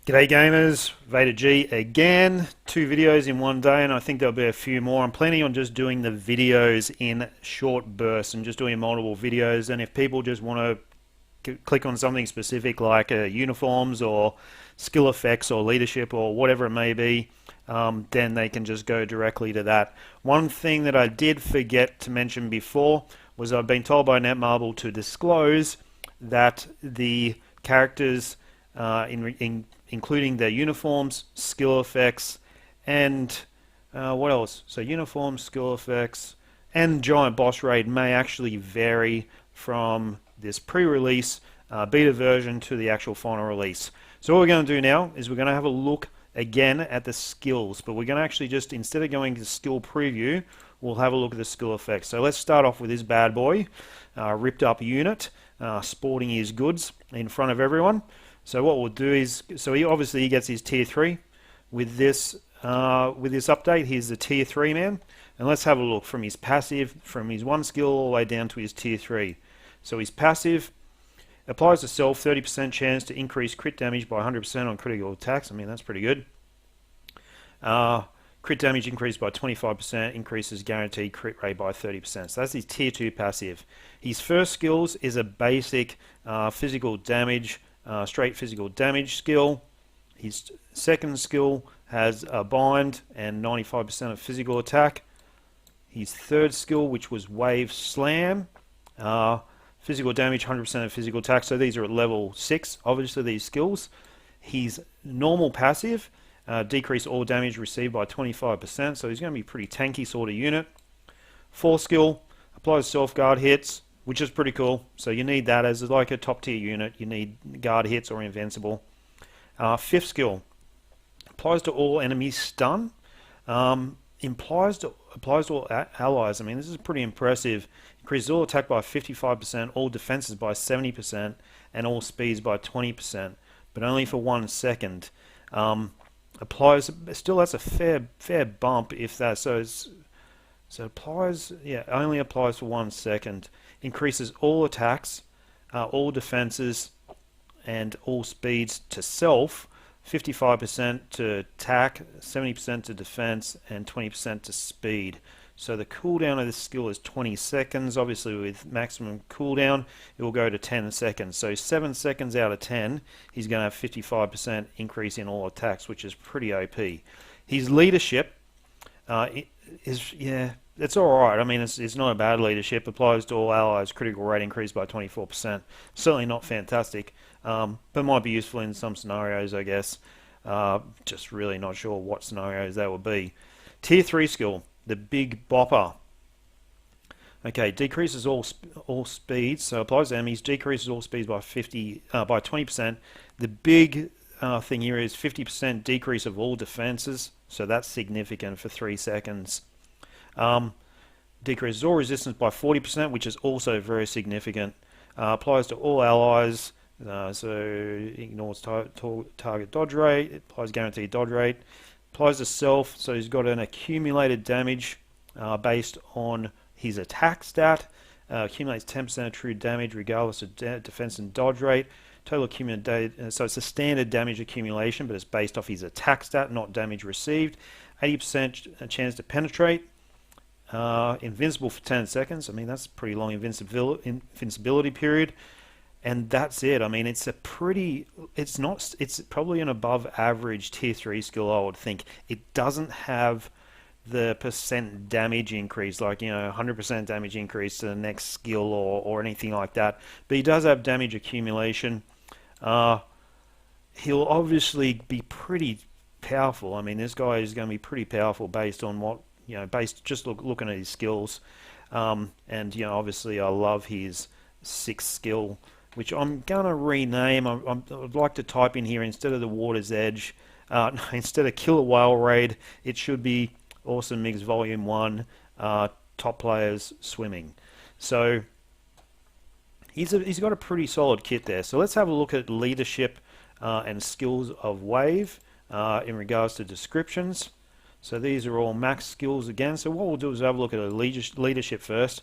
G'day gamers, VaderG again. 2 videos in one day, and I think there'll be a few more. I'm planning on just doing the videos in short bursts and just doing multiple videos. And if people just want to click on something specific like uniforms or skill effects or leadership or whatever it may be, then they can just go directly to that. One thing that I did forget to mention before was I've been told by Netmarble to disclose that the characters including their uniforms, skill effects, and what else? So uniforms, skill effects, and giant boss raid may actually vary from this pre-release beta version to the actual final release. So what we're going to do now is we're going to have a look again at the skills, but we're going to actually just, instead of going to skill preview, we'll have a look at the skill effects. So let's start off with this bad boy, ripped up unit, sporting his goods in front of everyone. So what we'll do is, so he gets his tier 3 with this update. Here's the tier 3 man, and let's have a look from his passive, from his 1 skill all the way down to his tier 3. So his passive applies to self, 30% chance to increase crit damage by 100% on critical attacks. I mean, that's pretty good. Crit damage increased by 25%, increases guaranteed crit rate by 30%. So that's his tier 2 passive. His first skills is a basic physical damage, straight physical damage skill. His second skill has a bind and 95% of physical attack. His third skill, which was wave slam, physical damage, 100% of physical attack. So these are at level 6, obviously these skills. His normal passive, decrease all damage received by 25%, so he's going to be a pretty tanky sort of unit. Fourth skill, applies self-guard hits, which is pretty cool. So you need that as like a top tier unit. You need guard hits or invincible. Fifth skill, applies to all enemies stun. Applies to all allies. I mean, this is pretty impressive. Increases all attack by 55%, all defenses by 70%, and all speeds by 20%, but only for 1 second. Applies, still that's a fair bump if that, so applies, yeah, only applies for 1 second. Increases all attacks, all defenses, and all speeds to self, 55% to attack, 70% to defense, and 20% to speed. So the cooldown of this skill is 20 seconds. Obviously with maximum cooldown, it will go to 10 seconds. So 7 seconds out of 10, he's going to have 55% increase in all attacks, which is pretty OP. His leadership is, yeah, it's alright. I mean, it's not a bad leadership. Applies to all allies, critical rate increased by 24%. Certainly not fantastic, but might be useful in some scenarios, I guess. Just really not sure what scenarios that would be. Tier 3 skill, the big bopper. Okay, decreases all speeds, so applies to enemies, decreases all speeds by 20%. The big thing here is 50% decrease of all defenses, so that's significant for 3 seconds. Decreases all resistance by 40%, which is also very significant. Applies to all allies, so ignores target dodge rate, it applies guaranteed dodge rate. Applies to self, so he's got an accumulated damage based on his attack stat. Accumulates 10% of true damage regardless of defense and dodge rate. Total accumulated, so it's a standard damage accumulation, but it's based off his attack stat, not damage received. 80% chance to penetrate. Invincible for 10 seconds. I mean, that's a pretty long invincibility period. And that's it. I mean, it's probably an above average tier 3 skill, I would think. It doesn't have the percent damage increase, like, 100% damage increase to the next skill or anything like that. But he does have damage accumulation. He'll obviously be pretty powerful. I mean, this guy is going to be pretty powerful based on what, looking at his skills. And, obviously I love his 6th skill, which I'm going to rename. I'd like to type in here, instead of the Water's Edge, instead of Killer Whale Raid, it should be Awesome Mix Volume 1, Top Players Swimming. So he's got a pretty solid kit there. So let's have a look at leadership and skills of Wave in regards to descriptions. So these are all max skills again. So what we'll do is have a look at a leadership first.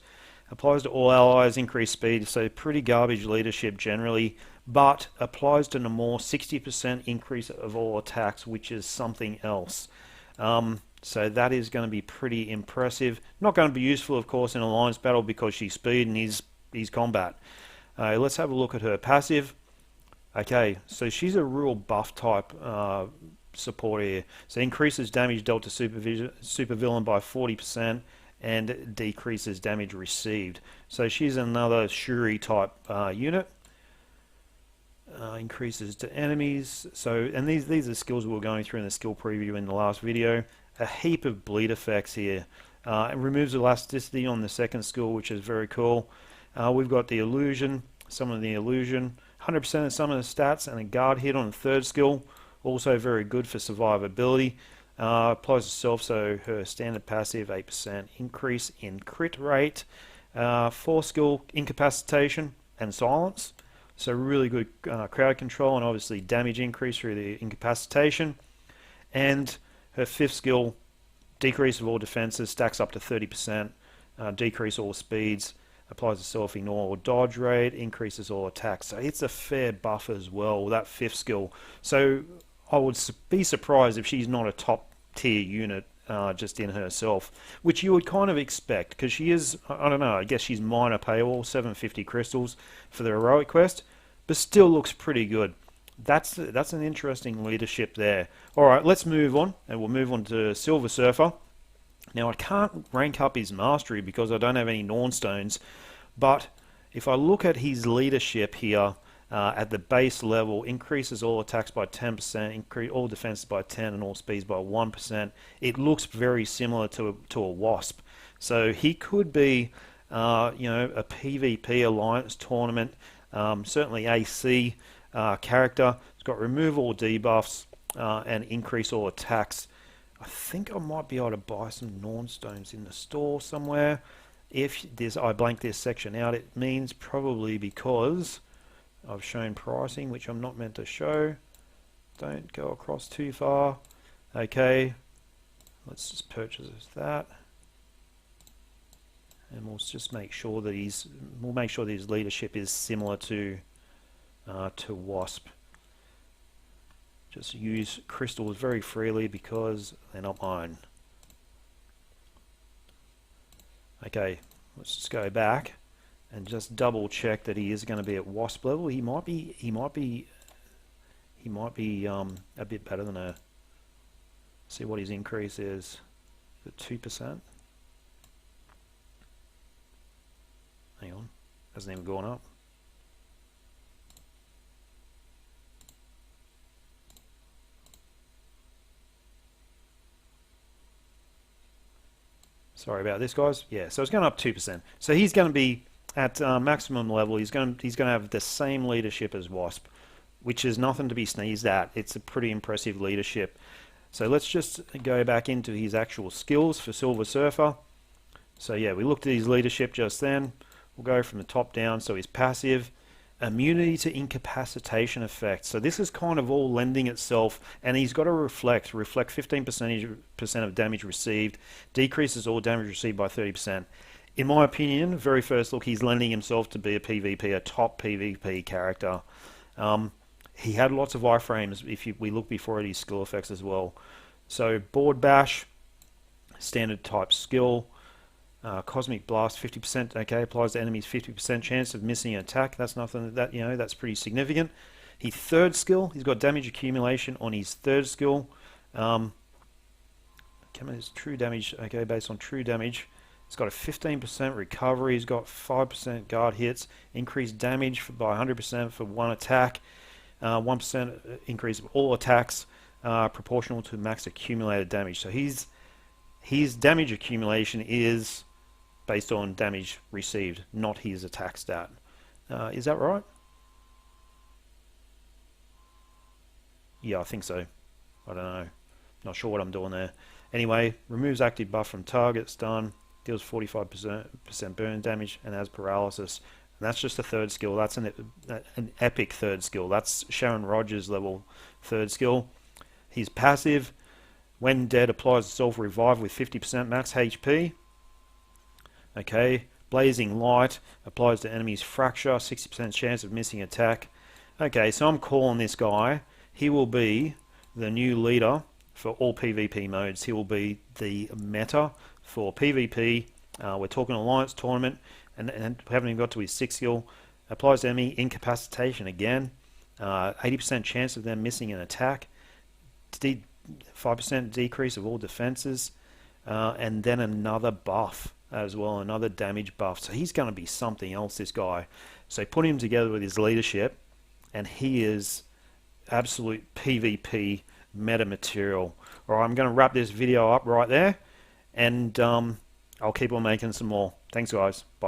Applies to all allies, increased speed, so pretty garbage leadership generally, but applies to Namor 60% increase of all attacks, which is something else. So that is going to be pretty impressive. Not going to be useful, of course, in alliance battle because she's speed and he's combat. Let's have a look at her passive. Okay, so she's a real buff type support here. So increases damage dealt to supervillain by 40% and decreases damage received. So she's another Shuri type unit. Increases to enemies. So, and these are skills we were going through in the skill preview in the last video. A heap of bleed effects here. It removes elasticity on the second skill, which is very cool. We've got the illusion, summon the illusion, 100% of some of the stats, and a guard hit on the third skill. Also very good for survivability. Applies to self, so her standard passive 8% increase in crit rate. 4 skill incapacitation and silence. So really good crowd control and obviously damage increase through the incapacitation. And her 5th skill, decrease of all defenses, stacks up to 30%. Decrease all speeds. Applies to self, ignore or dodge rate. Increases all attacks. So it's a fair buff as well, that 5th skill. So I would be surprised if she's not a top tier unit just in herself, which you would kind of expect because she is, I don't know, I guess she's minor paywall, 750 crystals for the heroic quest, but still looks pretty good. That's an interesting leadership there. Alright, let's move on, and we'll move on to Silver Surfer. Now I can't rank up his mastery because I don't have any Nornstones, but if I look at his leadership here, at the base level, increases all attacks by 10%, increase all defenses by 10, and all speeds by 1%. It looks very similar to a Wasp. So he could be, you know, a PvP alliance tournament, certainly AC character. He's got remove all debuffs and increase all attacks. I think I might be able to buy some Nornstones in the store somewhere. If I blank this section out, it means probably because I've shown pricing, which I'm not meant to show. Don't go across too far. Okay, let's just purchase that, and we'll just make sure that his leadership is similar to Wasp. Just use crystals very freely because they're not mine. Okay, let's just go back and just double check that he is going to be at Wasp level. He might be a bit better than her. See what his increase is. Is it 2%? Hang on, hasn't even gone up. Sorry about this, guys. Yeah, so it's going up 2%. So he's going to be at maximum level. He's going to have the same leadership as Wasp, which is nothing to be sneezed at. It's a pretty impressive leadership. So let's just go back into his actual skills for Silver Surfer. So yeah, we looked at his leadership just then. We'll go from the top down. So he's passive. Immunity to incapacitation effects. So this is kind of all lending itself, and he's got to reflect 15% of damage received, decreases all damage received by 30%. In my opinion, very first look, he's lending himself to be a PvP, a top PvP character. He had lots of iframes if we look before at his skill effects as well. So board bash, standard type skill. Cosmic Blast 50%, okay, applies to enemies 50% chance of missing an attack. That's nothing that, you know, that's pretty significant. His third skill, he's got damage accumulation on his third skill. His true damage, okay, based on true damage. He's got a 15% recovery, he's got 5% guard hits, increased damage by 100% for one attack, 1% increase of all attacks, proportional to max accumulated damage. So his damage accumulation is based on damage received, not his attack stat. Is that right? Yeah, I think so. I don't know. Not sure what I'm doing there. Anyway, removes active buff from targets, done. Deals 45% burn damage and has paralysis. And that's just a third skill. That's an epic third skill. That's Sharon Rogers level third skill. He's passive. When dead, applies self-revive with 50% max HP. Okay, Blazing Light applies to enemies fracture, 60% chance of missing attack. Okay, so I'm calling this guy. He will be the new leader for all PvP modes. He will be the meta for PvP. We're talking Alliance Tournament, and we haven't even got to his 6th skill. Applies to enemy incapacitation again. 80% chance of them missing an attack. 5% decrease of all defenses. And then another buff as well, another damage buff. So he's going to be something else, this guy. So put him together with his leadership, and he is absolute PvP meta material. Alright, I'm going to wrap this video up right there, and I'll keep on making some more. Thanks guys, bye.